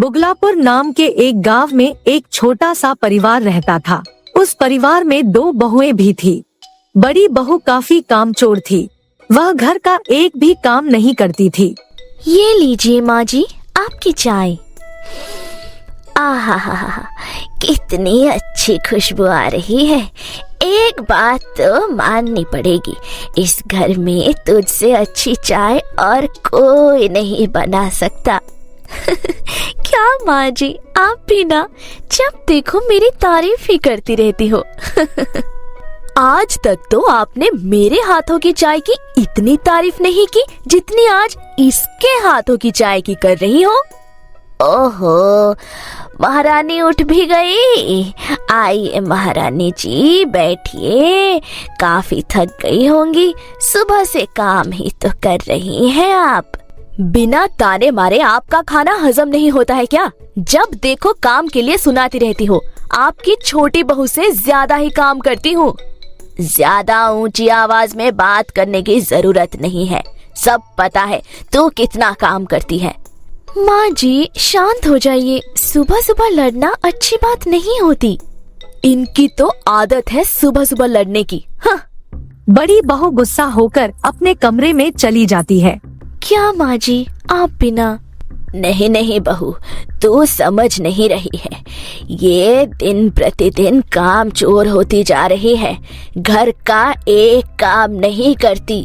बुगलापुर नाम के एक गांव में एक छोटा सा परिवार रहता था। उस परिवार में 2 बहुएं भी थी। बड़ी बहू काफी कामचोर थी। वह घर का एक भी काम नहीं करती थी। ये लीजिए माँ जी, आपकी चाय। आहा, कितनी अच्छी खुशबू आ रही है। एक बात तो माननी पड़ेगी, इस घर में तुझसे अच्छी चाय और कोई नहीं बना सकता। क्या माँ जी, आप भी ना जब देखो मेरी तारीफ ही करती रहती हो। आज तक तो आपने मेरे हाथों की चाय की इतनी तारीफ नहीं की जितनी आज इसके हाथों की चाय की कर रही हो। ओहो, महारानी उठ भी गई। आइए महारानी जी, बैठिए। काफी थक गई होंगी, सुबह से काम ही तो कर रही हैं आप। बिना ताने मारे आपका खाना हजम नहीं होता है क्या? जब देखो काम के लिए सुनाती रहती हो। आपकी छोटी बहू से ज्यादा ही काम करती हूँ। ज्यादा ऊंची आवाज में बात करने की जरूरत नहीं है, सब पता है तू कितना काम करती है। माँ जी, शांत हो जाइए। सुबह सुबह लड़ना अच्छी बात नहीं होती। इनकी तो आदत है सुबह सुबह लड़ने की। हाँ। बड़ी बहू गुस्सा होकर अपने कमरे में चली जाती है। क्या माँ जी, आप बिना? नहीं बहू, तू समझ नहीं रही है। ये दिन प्रतिदिन काम चोर होती जा रही है, घर का एक काम नहीं करती।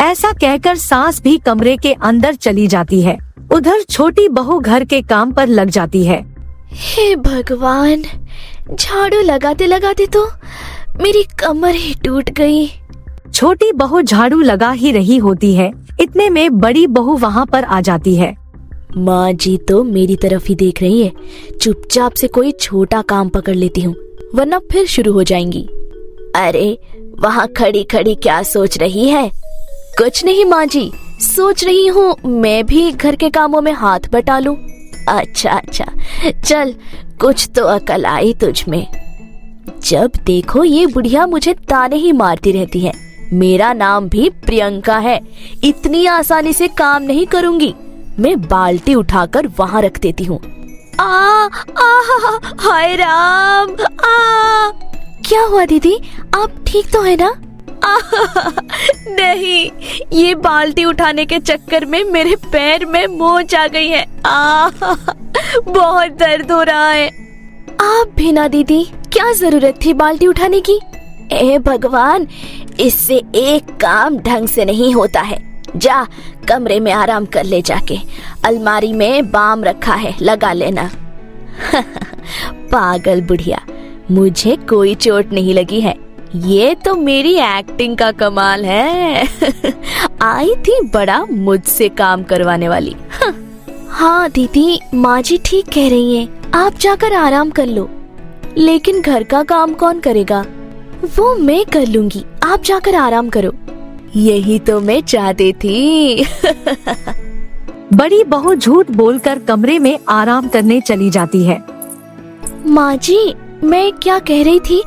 ऐसा कहकर सास भी कमरे के अंदर चली जाती है। उधर छोटी बहू घर के काम पर लग जाती है। हे भगवान, झाड़ू लगाते लगाते तो मेरी कमर ही टूट गई। छोटी बहू झाड़ू लगा ही रही होती है, इतने में बड़ी बहू वहाँ पर आ जाती है। माँ जी तो मेरी तरफ ही देख रही है। चुपचाप से कोई छोटा काम पकड़ लेती हूँ, वरना फिर शुरू हो जाएंगी। अरे वहाँ खड़ी खड़ी क्या सोच रही है? कुछ नहीं माँ जी, सोच रही हूँ मैं भी घर के कामों में हाथ बटा लूं। अच्छा, चल कुछ तो अकल आई तुझ में। जब देखो ये बुढ़िया मुझे ताने ही मारती रहती है। मेरा नाम भी प्रियंका है। इतनी आसानी से काम नहीं करूंगी। मैं बाल्टी उठाकर वहां रख देती हूँ। हाय राम। क्या हुआ दीदी, आप ठीक तो है ना? नहीं, ये बाल्टी उठाने के चक्कर में मेरे पैर में मोच आ गई है। बहुत दर्द हो रहा है। आप भी ना दीदी, क्या जरूरत थी बाल्टी उठाने की? ए भगवान, इससे एक काम ढंग से नहीं होता है। जा कमरे में आराम कर ले जाके। अलमारी में बाम रखा है, लगा लेना। पागल बुढ़िया, मुझे कोई चोट नहीं लगी है। ये तो मेरी एक्टिंग का कमाल है। आई थी बड़ा मुझसे काम करवाने वाली। हाँ दीदी, माँ जी ठीक कह रही हैं। आप जाकर आराम कर लो। लेकिन घर का काम कौन करेगा? वो मैं कर लूंगी, आप जाकर आराम करो। यही तो मैं चाहती थी। बड़ी बहू झूठ बोलकर कमरे में आराम करने चली जाती है। माँ जी, मैं क्या कह रही थी,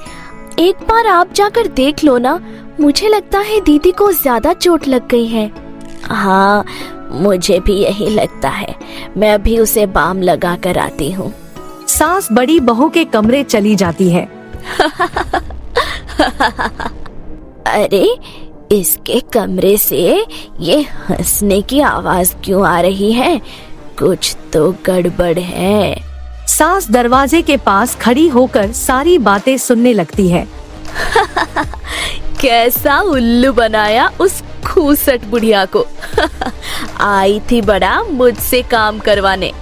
एक बार आप जाकर देख लो ना। मुझे लगता है दीदी को ज्यादा चोट लग गई है। हाँ, मुझे भी यही लगता है। मैं अभी उसे बाम लगा कर आती हूँ। सास बड़ी बहू के कमरे चली जाती है। अरे, इसके कमरे से ये हंसने की आवाज क्यों आ रही है? कुछ तो गड़बड़ है। सास दरवाजे के पास खड़ी होकर सारी बातें सुनने लगती है। कैसा उल्लू बनाया उस खूसट बुढ़िया को। आई थी बड़ा मुझसे काम करवाने।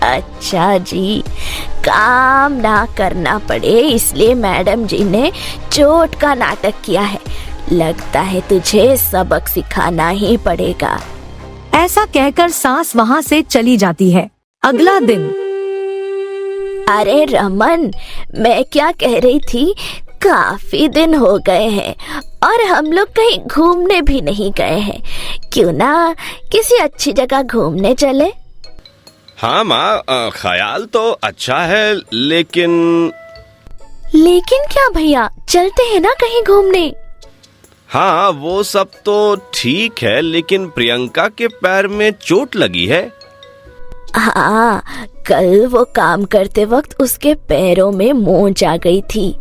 अच्छा जी, काम ना करना पड़े इसलिए मैडम जी ने चोट का नाटक किया है। लगता है तुझे सबक सिखाना ही पड़ेगा। ऐसा कहकर सास वहाँ से चली जाती है। अगला दिन। अरे रमन, मैं क्या कह रही थी, काफी दिन हो गए हैं और हम लोग कहीं घूमने भी नहीं गए हैं। क्यों ना किसी अच्छी जगह घूमने चले? हाँ माँ, ख्याल तो अच्छा है, लेकिन क्या भैया, चलते हैं ना कहीं घूमने? हाँ, वो सब तो ठीक है, लेकिन प्रियंका के पैर में चोट लगी है। हाँ, कल वो काम करते वक्त उसके पैरों में मोच आ गई थी।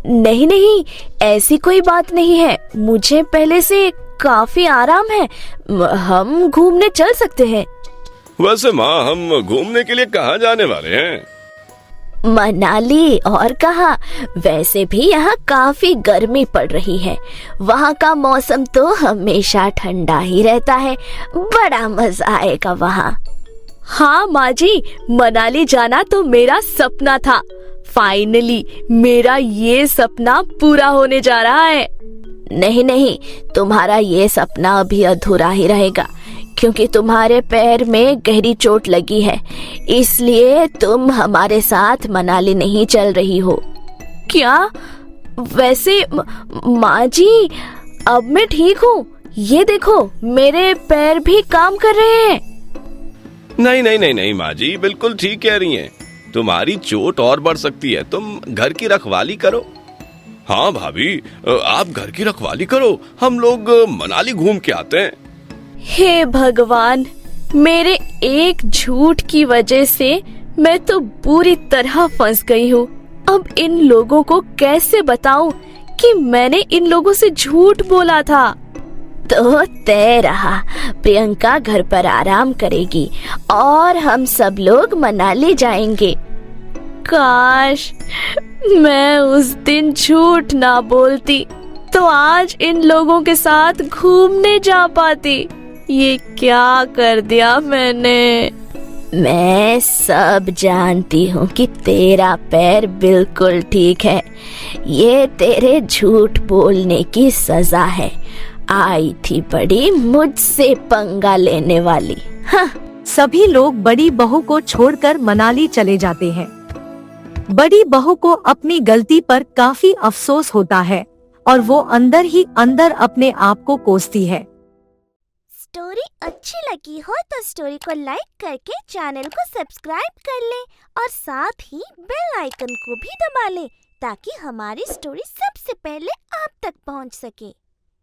नहीं नहीं, ऐसी कोई बात नहीं है, मुझे पहले से काफी आराम है, हम घूमने चल सकते हैं। वैसे माँ, हम घूमने के लिए कहाँ जाने वाले हैं? मनाली, और कहाँ। वैसे भी यहाँ काफी गर्मी पड़ रही है, वहाँ का मौसम तो हमेशा ठंडा ही रहता है, बड़ा मजा आएगा वहाँ। हाँ माँ जी, मनाली जाना तो मेरा सपना था। फाइनली मेरा ये सपना पूरा होने जा रहा है। नहीं नहीं, तुम्हारा ये सपना अभी अधूरा ही रहेगा, क्योंकि तुम्हारे पैर में गहरी चोट लगी है, इसलिए तुम हमारे साथ मनाली नहीं चल रही हो। क्या? वैसे माँ जी, अब मैं ठीक हूँ, ये देखो मेरे पैर भी काम कर रहे हैं। नहीं नहीं नहीं नहीं माँ जी, बिल्कुल ठीक कह रही हैं। तुम्हारी चोट और बढ़ सकती है, तुम घर की रखवाली करो। हाँ भाभी, आप घर की रखवाली करो, हम लोग मनाली घूम के आते हैं। हे भगवान, मेरे एक झूठ की वजह से मैं तो बुरी तरह फंस गई हूँ। अब इन लोगों को कैसे बताऊं कि मैंने इन लोगों से झूठ बोला था। तो तय रहा, प्रियंका घर पर आराम करेगी और हम सब लोग मनाली जाएंगे। काश मैं उस दिन झूठ ना बोलती, तो आज इन लोगों के साथ घूमने जा पाती। ये क्या कर दिया मैंने। मैं सब जानती हूँ कि तेरा पैर बिल्कुल ठीक है, ये तेरे झूठ बोलने की सजा है। आई थी बड़ी मुझसे पंगा लेने वाली। हाँ। सभी लोग बड़ी बहू को छोड़कर मनाली चले जाते हैं। बड़ी बहू को अपनी गलती पर काफी अफसोस होता है और वो अंदर ही अंदर अपने आप को कोसती है। स्टोरी अच्छी लगी हो तो स्टोरी को लाइक करके चैनल को सब्सक्राइब कर लें और साथ ही बेल आइकन को भी दबा लें, ताकि हमारी स्टोरी सबसे पहले आप तक पहुंच सके।